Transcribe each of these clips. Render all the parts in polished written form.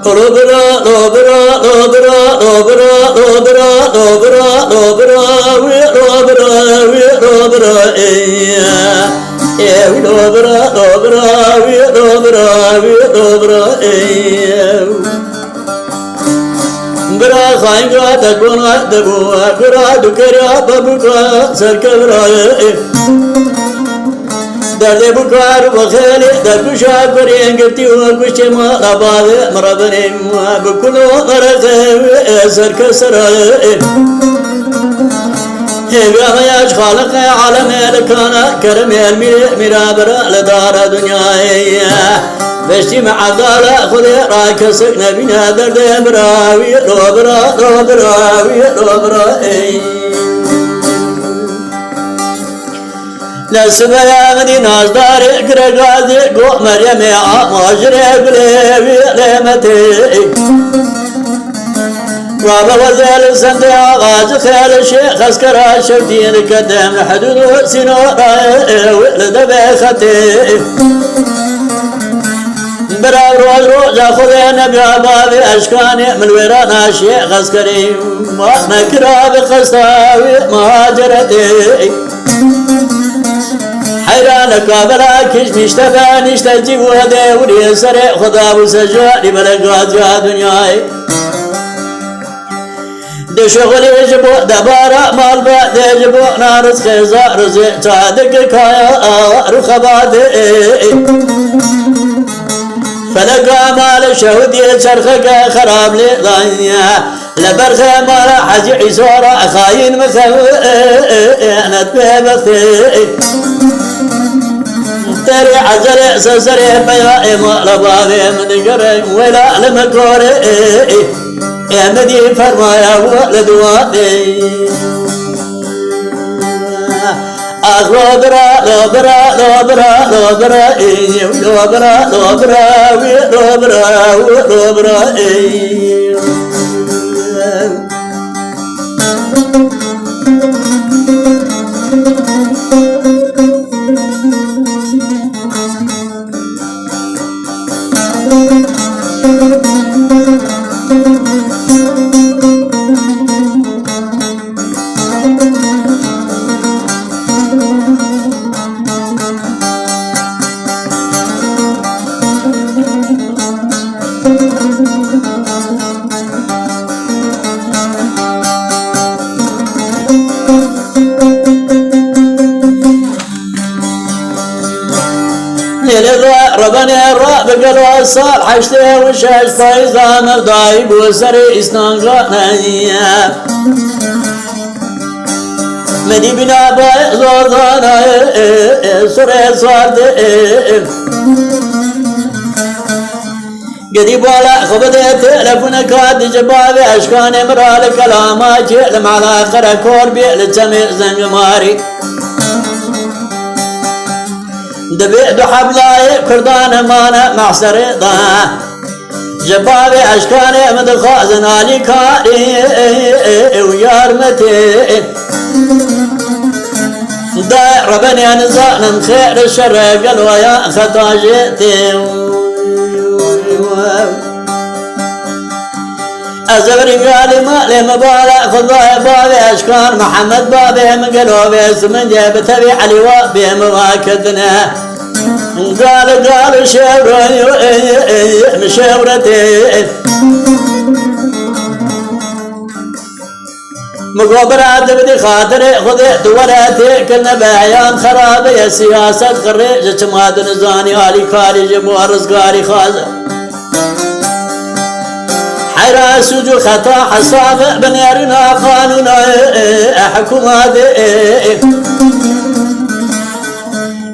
لوبرا لوبرا لوبرا لوبرا لوبرا لوبرا لوبرا لوبرا لوبرا يا لوبرا لوبرا لوبرا لوبرا برا خاينغا تكونا تبوا برا دكريا بابوكا سركبرا درد بكار وخيل درد شاكر ينقتي وكشما لباب مربني بكلو مرق سرك سرائي يا ياش خالق عالم لكانا كرم المرابر لدار دنياي بشتي مع الضالة خذي راك سكنا بنا درد براوي روبرا روبراوي روبراوي نسبة يا مدينة دار كرقازي قو مريم يا ماجري بليبي ليمتي رابا وزيل سنتي آغاز خيال الشيخ اسكرا شوتين قدام حدود سينو ولد بيختي برا روز روز خذي نبي عبابي اشكاني من ويرانا شيخ اسكري ما نكرا بقصاوي مهاجرتي حيرانك بلا كش نشتبه نشتجي وهدي ولي سري خدا وسجاني بلقات يا دنياي دي شغلي يجبو دبارة مال بعد يجبو نارس خيزا رزي تعدك كايا رخباتي فلقا مال شهودي شرخك خراب لي ضانيا لبرخي مال حجي عيسورة خاين مثل بيبثي تري عزري سسري بيا إما لبابي من جري ولا لمكوري يا مدي فرمايا ولدواتي لوبرا لوبرا لوبرا لوبرا لوبرا لوبرا لوبرا لوبرا ربنا الرب قالوا الصال حشته وشاش فايزان الضايب وسري اسنان غنيا مدي بنا باي زور ضانا سوري صارد قدي بالا خبدي تلفون كاد جبابي اشكان مرال كلامات يعلم على قرى كوربي لتمي زنجماري دبيد حبلاي كردان مانا معصر ضا جبابي اشكاني مدخازن علي كاري ويارمتي داي ربني نزان خير الشر قالوا يا خطاجتي أزغري قالي مالي مبالع فضاي بابي أشكان محمد بابي مقلوا باسمن جاب تبي علي وابي مواكدنا قال مشاورتي مقابرات بدي خاطري خذي دوراتي كنا بعيان خراب يا سياسة خريج جماد نزاني علي خارج مورز قاري خازر حراس وجو خطا حصاب بنيرنا قانون حكومات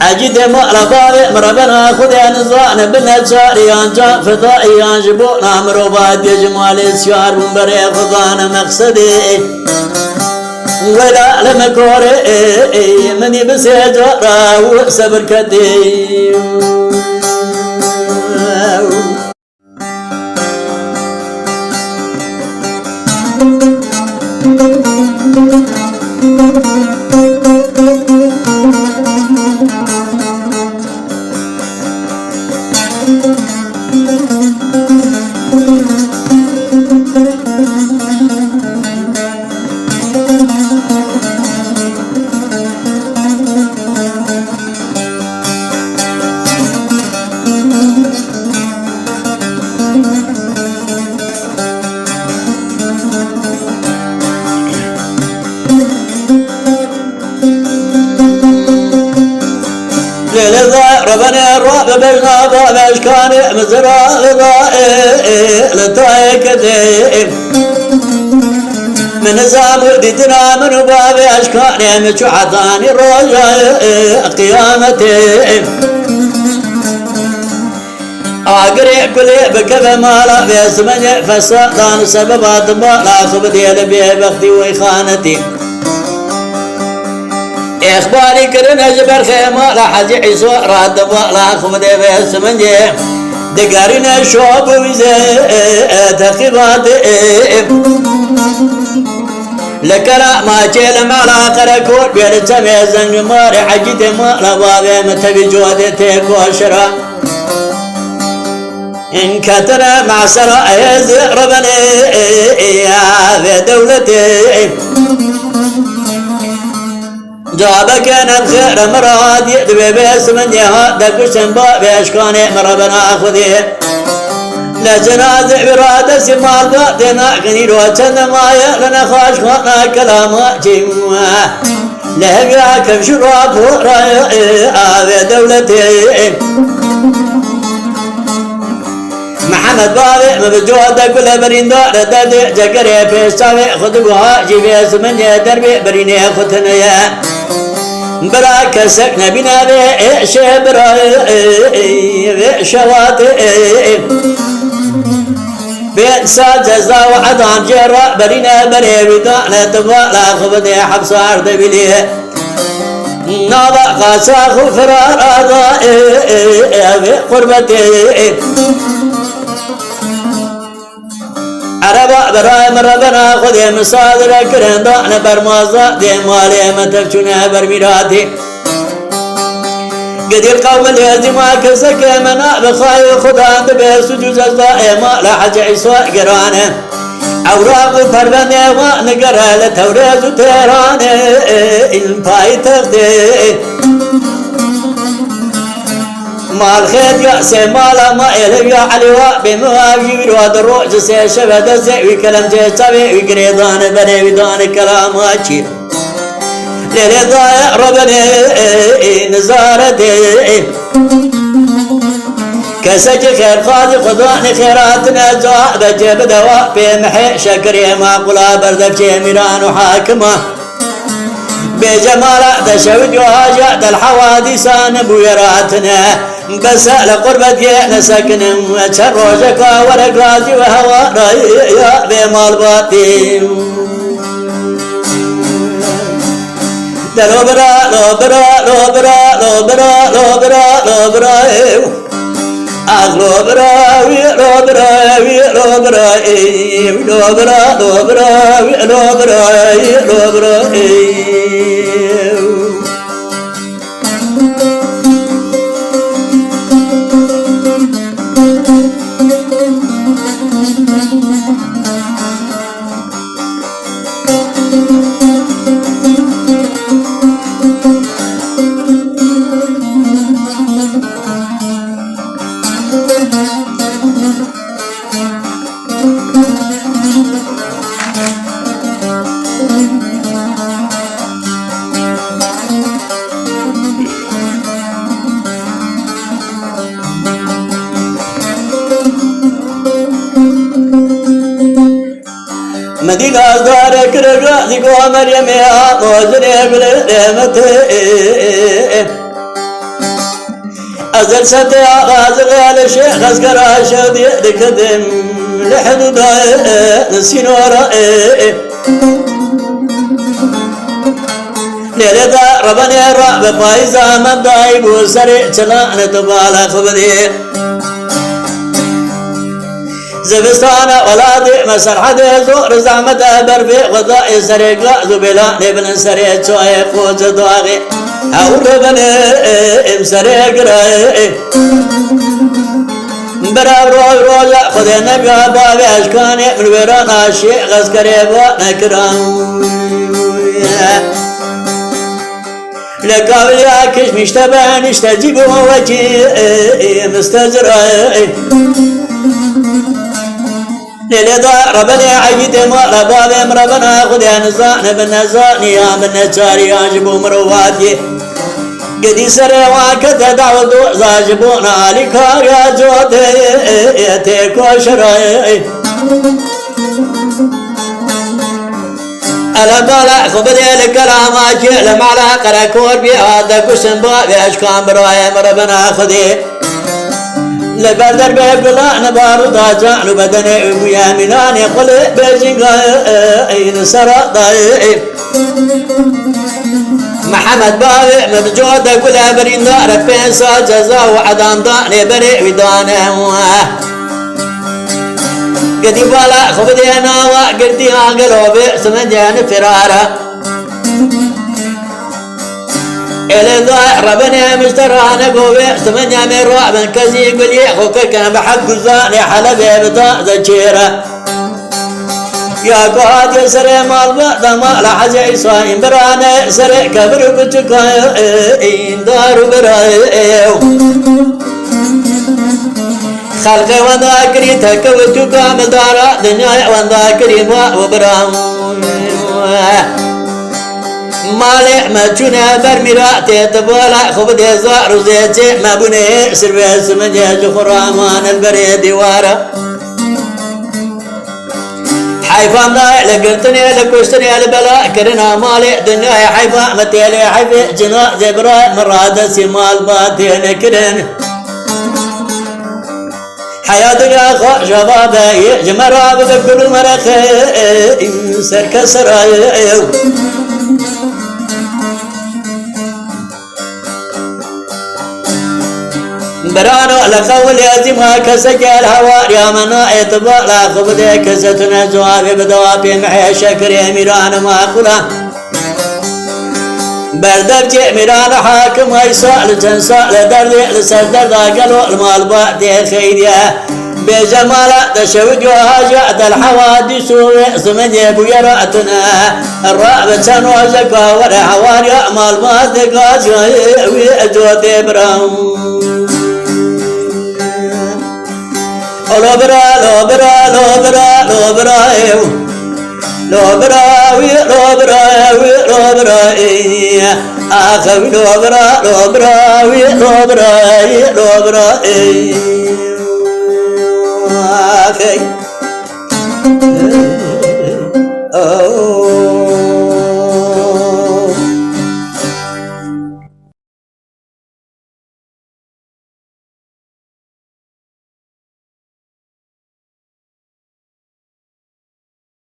أجد مقربا مربنا خذ نزان بالنجار يانجا فضائيان جبونا مروبات جمال السيار منبري فضان مقصدي ولا لمكوري مني بسيجارة وصبر كدي ربنا الرب بجنا بابش كان مزرع لطايك من نظام ديتنا من بابش كان مشعطاني رجاء قيامتي أقري كلي بكذا مالا بيسمني فسادان سببات بالا خبدي لبي بختي ويخانتي إخباري كرنا جبر خيمة لا حجي عيسو راد بالا خبدي بيسمني دقارنا شوب وزي تخبات لكلا ما جيل مالا قركور بيل سمي زنج ماري حجيت مالا بابي متبي جودتي كوشرا إن كتنا مع سرائز ربنا في دولتي جابك أنا بخير مراد يدوي باسم يها دكشن باب أشكاني مربنا أخذي لجناز براد سمال باتنا غني روشن مايا لنا خاش خانا كلاما جموا لهم يا كم شراب في دولتي محمد بابي مبجوده كل بريندو ردد جكري بيساوي خدوها جيبي اسمن دربي بريني ختنيا براك سكن بنا بي شبرا بي شواتي بينسى جزا وعدان جرا برينا بري بدانا تبالا خبدي حبس عرض بليه نابا قاسا خفرار قربتي عربا برايم ربنا خذي مصادر كرن دعنا برمازا دي مالي متفشنا برميراتي قدير قوم اليزيما كسك منا بخاي خدان دبي سجوز الزائما لحج عيسواء قرانه أوراق فربني ونقرأ لتوريز تيرانه الباي تغدي مال خيط يأسي مالا ما إلي يا عليوا بمواجير ودرو جسي شبه زي وكلام جيسابي وقريضان بني ودان كلاماتي ليلي ضايع ربني نزارتي كسج خير خاضي خضاني خيراتنا زاهدة جيب دواء بمحي شكري ما قلا بردك جيميران وحاكمه بجمال دشود وهاجة الحوادث نبويراتنا بس لقربتي نسكن وشروجك ورقاتي وهوا رايا بمال باتي لوبرا لوبرا لوبرا لوبرا لوبرا لوبرا لوبرا لوبرا لوبرا لوبرا لوبرا لوبرا لوبرا مدينة دارك رجعتك ومريم يا موزني بالرحمة أزل سبتي غازل على الشيخ أذكر شودي لكدم لحدود نسين ورائي ليلة ربني الرعب فايزة مبدأي بوسري تلانا تبالا خبدي زبستانا ولادي مسرحة زور زعمة برفي غضاء سريق لا زبلا نبن سريق شوية قوز دواغي أو ربني امسريق رأي برا روزا خذي نبي بابي أشكاني من ويران عشي غسكري نكران لكاويا كش مشتبه نشتجيبه وجهي مستجري للذا ربنا عيد ما ربنا ربنا خذ نزان بنزان يا من نجاري عجب مرواتي قدي سرواك تدعود زاجبونا لكار يا جودي تيكو شراي ألا بالا خبدي الكلامات لما على قركور بهذا كشن بابي أشكام براي مربنا خدي لبدر بقلا نبارو ضاجع بدني ويا مناني قل بجنقاي سرا ضايع محمد بابي مبجود قل برين دار بيسا جزا وعدان ضاني بري ودانه قدي بالا خبدي انا وقردي قلوبي سمجان فرارا إلي ضايع ربنا مشترانا قوي سمجان من رعبا كزي قل يخوك كان بحق الزاني حلبي بطاء زجيرا يا قاد يا سري مال بعد ما لحظة إسرائيل برانا سري كبر بتكاين دار براي خلقي وذاكري تكوت كامل دارا دنيا وذاكري وبرام مالي ما تشونا برميرا تتبولا خب دي زار وزيتي ما بني سربيس مجاج خرامان البريد وارا حيفان داي لقرتني لكوشتني البلاء كرنا مالي دنيا حيفا متيلي حيفي جنا زبرا مراد سمال باتين كرن حياة يا خو شبابي جمرا بذكر مرخي سرك سراي برانو لقول يتما كسك الهوى يا منا يتبع لا خبدي كستنا جوابي بدوابي محي شكر ميران ما قلا بردب جي ميران حاكم هيسال تنسال دردي لسدر دا قالوا المال بعدي خيريا بجمال تشوج وهاجات الحوادث وسمجي بيراتنا الرابة وزكا والحواري مال ما تقاس ويجوتي براهم لو برا لو برا لو برا لو برا لو برا وي لو برا وي لو برا آخر لو برا لو برا وي لو برا لو برا آخر